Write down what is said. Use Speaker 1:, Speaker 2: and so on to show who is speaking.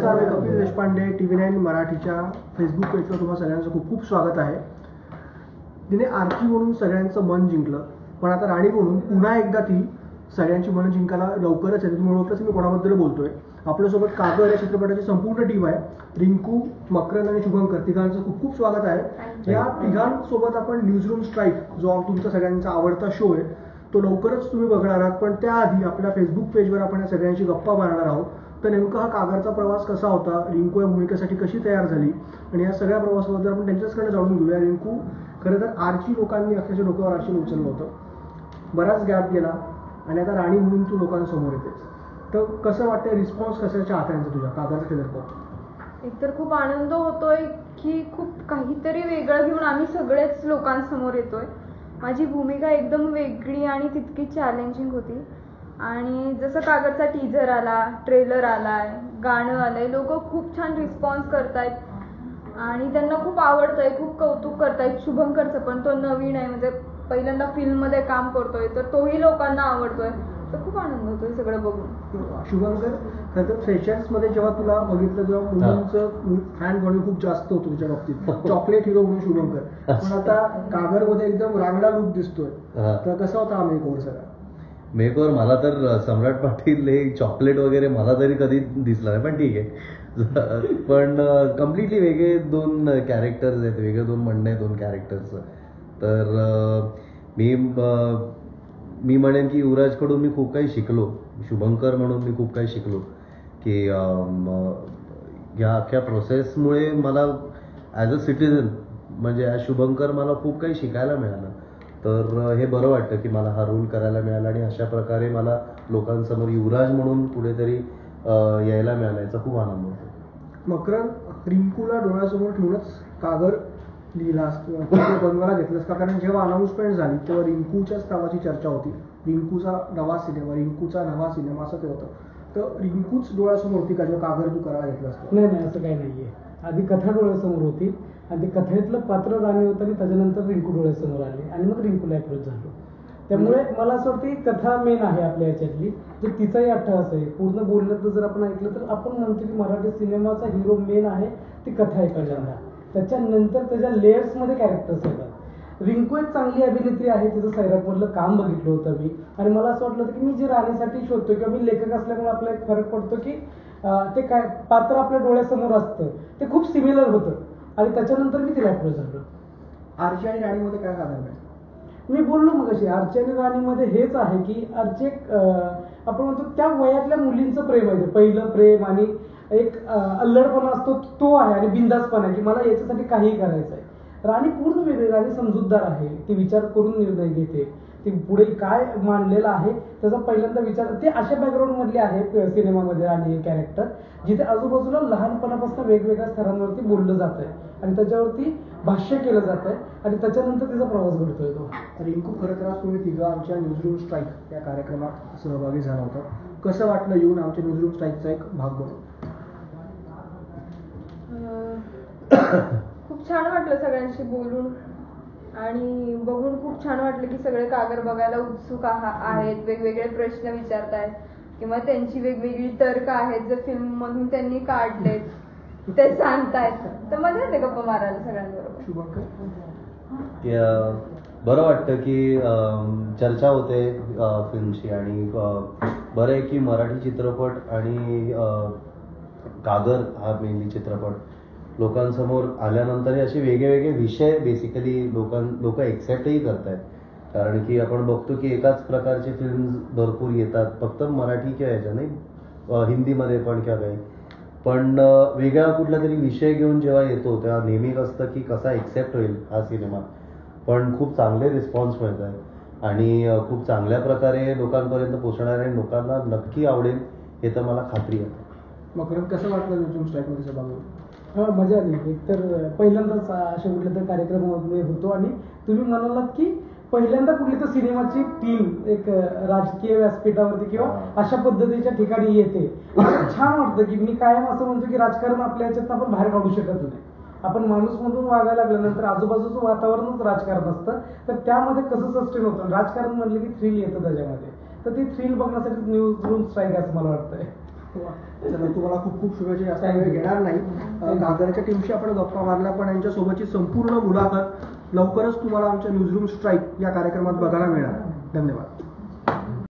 Speaker 1: नमस्कार, मी कपिल देशपांडे. TV9 मराठीच्या Facebook पेजवर तुम्हा सगळ्यांचं खूप खूप स्वागत आहे. तिने आरती म्हणून सगळ्यांचं मन जिंकलं, पण आता राणी म्हणून पुन्हा एकदा ती सगळ्यांची मन जिंकायला लवकरच आहे. तुम्ही ओळखलंच मी कोणाबद्दल बोलतोय. आपल्यासोबत कागर या चित्रपटाची संपूर्ण टीम आहे. रिंकू, मकरंद आणि शुभंकर तिघांचं खूप खूप स्वागत आहे. या तिघांसोबत आपण न्यूजरूम स्ट्राईक, जो तुमचा सगळ्यांचा आवडता शो आहे, तो लवकरच तुम्ही बघणार आहात. पण त्याआधी आपल्या फेसबुक पेजवर आपण या सगळ्यांची गप्पा मारणार आहोत. तर नेमका हा कागरचा प्रवास कसा होता, रिंकू या भूमिकेसाठी कशी तयार झाली, आणि या सगळ्या प्रवासाबद्दल आपण त्यांच्याचकडे जाणून घेऊया. रिंकू, खरं तर आरची लोकांनी अक्षरशः डोक्यावर आरशी उचललं होतं. बराच गॅप गेला आणि आता राणी म्हणून तू लोकांसमोर येतेस. तर कसं वाटतंय, रिस्पॉन्स कसा चाहत्यांचा तुझ्या कागरचा ट्रेलर पाहून?
Speaker 2: एकतर खूप आनंद होतोय की खूप काहीतरी वेगळं घेऊन आम्ही सगळेच लोकांसमोर येतोय. माझी भूमिका एकदम वेगळी आणि तितकी चॅलेंजिंग होती. आणि जसं कागदचा टीजर आला, ट्रेलर आलाय, गाणं आलंय, लोक खूप छान रिस्पॉन्स करतायत आणि त्यांना खूप आवडतंय, खूप कौतुक करतायत. शुभंकरचं पण, तो नवीन आहे, म्हणजे पहिल्यांदा फिल्ममध्ये काम करतोय, तर तोही लोकांना आवडतोय. तर खूप आनंद होतोय सगळं बघून.
Speaker 1: शुभंकर, खरं तर फ्रेशर्समध्ये जेव्हा तुला बघितलं तेव्हा मुलींचं फॅन फॉलोइंग खूप जास्त होतं तुझ्या बाबतीत, चॉकलेट हिरो म्हणून शुभंकर. पण आता कागरमध्ये एकदम रांगडा लुक दिसतोय. तर कसा होता हा मेकओव्हर सगळा?
Speaker 3: मेकओव्हर मला तर सम्राट पाटील हे चॉकलेट वगैरे मला तरी कधी दिसलं नाही, पण ठीक आहे. पण कम्प्लिटली वेगळे दोन कॅरेक्टर्स आहेत, वेगळे दोन म्हणणं आहे दोन कॅरेक्टर्सचं. तर मी म्हणेन की युवराजकडून मी खूप काही शिकलो, शुभंकर म्हणून मी खूप काही शिकलो की या अख्ख्या प्रोसेसमुळे मला ॲज अ सिटिझन म्हणजे ॲज शुभंकर मला खूप काही शिकायला मिळालं. तर हे बरं वाटतं की मला हा रोल करायला मिळाला आणि अशा प्रकारे मला लोकांसमोर युवराज म्हणून कुठेतरी यायला मिळाला, याचा खूप आनंद होतो.
Speaker 1: मकरंद, रिंकूला डोळ्यासमोर ठेवूनच कागर लिहिलास बनवायला घेतलंस का? कारण जेव्हा अनाऊन्समेंट झाली तेव्हा रिंकूच्याच नावाची चर्चा होती. रिंकूचा नवा सिनेमा असं ते होतं. तर रिंकूच डोळ्यासमोर होती का जेव्हा कागर तू करायला घेतलास?
Speaker 4: नाही, असं काही नाहीये. आधी कथा डोळ्यासमोर होती आणि ते कथेतलं पात्र राणी होतं आणि त्याच्यानंतर रिंकू डोळ्यासमोर आली आणि मग रिंकूला अप्रोच झालो. त्यामुळे मला असं वाटतं की कथा मेन आहे आपल्या याच्यातली. तर तिचाही अट्टहास आहे. पूर्ण बोलण्यात जर आपण ऐकलं तर आपण म्हणतो की मराठी सिनेमाचा हिरो मेन आहे, ती कथा आहे पहिल्यांदा. त्याच्यानंतर त्याच्या लेयर्समध्ये कॅरेक्टर्स येतात. रिंकू एक चांगली अभिनेत्री आहे, तिचं सैराटमधलं काम बघितलं होतं मी, आणि मला असं वाटलं होतं की मी जे राणीसाठी शोधतो किंवा मी लेखक असल्यामुळे आपला एक फरक पडतो की ते काय पात्र आपल्या डोळ्यासमोर असतं ते खूप सिमिलर होतं आणि त्याच्यानंतर मी तिला अप्रोच झालो.
Speaker 1: आरची आणि राणीमध्ये काय साधन आहे?
Speaker 4: मी बोललो मग अशी आरची आणि राणीमध्ये हेच आहे की आरची एक आपण म्हणतो त्या वयातल्या मुलींचं प्रेम आहे, पहिलं प्रेम आणि एक अल्लडपणा असतो तो आहे आणि बिंदासपणा आहे की मला याच्यासाठी काहीही करायचं आहे. राणी पूर्ण वेगळी, राणी समजूतदार आहे, ती विचार करून निर्णय घेते, ती पुढे काय मांडलेलं आहे त्याचा पहिल्यांदा विचार. ते अशा बॅकग्राऊंड मधले आहे सिनेमामध्ये राणी कॅरेक्टर, जिथे आजूबाजूला लहानपणापासून वेगवेगळ्या स्तरांवरती बोललं जात आहे आणि त्याच्यावरती भाष्य केलं जात आहे आणि त्याच्यानंतर तिचा प्रवास घडतोय तो.
Speaker 1: रिंकू, खरं तर तुम्ही तिघं आमच्या न्यूजरूम स्ट्राईक या कार्यक्रमात सहभागी झाला होता. कसं वाटलं येऊन आमच्या न्यूजरूम स्ट्राईकचा एक भाग बनून?
Speaker 2: खूप छान वाटलं सगळ्यांशी बोलून आणि बघून खूप छान वाटलं की सगळे कागर बघायला उत्सुक आहेत, वेगवेगळे प्रश्न विचारतायत किंवा त्यांची वेगवेगळी तर्क आहेत जे फिल्म मधून त्यांनी काढलेत ते सांगतायत. तर मजा येते गप्पा मारायला सगळ्यांबरोबर.
Speaker 1: शुभंकर,
Speaker 3: बरं वाटतं की चर्चा होते फिल्मची आणि बरं आहे की मराठी चित्रपट आणि कागर हा मेनली चित्रपट लोकांसमोर आल्यानंतर असे वेगळे वेगळे विषय बेसिकली लोक एक्सेप्टही करतायत. कारण की आपण बघतो की एकाच प्रकारचे फिल्म्स भरपूर येतात, फक्त मराठी किंवा याच्या नाही, हिंदीमध्ये पण किंवा काही, पण वेगळा कुठला तरी विषय घेऊन जेव्हा येतो तेव्हा नेहमीच असतं की कसा एक्सेप्ट होईल हा सिनेमा. पण खूप चांगले रिस्पॉन्स मिळत आहे आणि खूप चांगल्या प्रकारे लोकांपर्यंत पोहोचणार आहे, लोकांना नक्की आवडेल हे तर मला खात्री आहे.
Speaker 1: मग कसं वाटलं न्यूजरूम स्ट्राईकमध्ये सहभागी?
Speaker 4: मजा आली. एकतर पहिल्यांदाच अशा कुठल्या तर कार्यक्रमामध्ये होतो आणि तुम्ही म्हणालात की पहिल्यांदा कुठली तर सिनेमाची टीम एक राजकीय व्यासपीठावरती किंवा अशा पद्धतीच्या ठिकाणी येते. छान वाटतं की मी कायम असं म्हणतो की राजकारण आपल्या याच्यात आपण बाहेर काढू शकत नाही. आपण माणूस म्हणून वागायला लागल्यानंतर आजूबाजूचं वातावरणच राजकारण असतं, तर त्यामध्ये कसं सस्टेन होतं. राजकारण म्हणलं की थ्रिल येतं त्याच्यामध्ये, तर ती थ्रिल बघण्यासाठी न्यूज रूम स्ट्राईक असं मला वाटतंय.
Speaker 1: चला तुम्हाला खूप खूप शुभेच्छा. जास्त वेळ घेणार नाही. कागरच्या टीमशी आपण गप्पा मारल्या, पण यांच्यासोबतची संपूर्ण मुलाखत लवकरच तुम्हाला आमच्या न्यूजरूम स्ट्राईक या कार्यक्रमात बघायला मिळणार. धन्यवाद.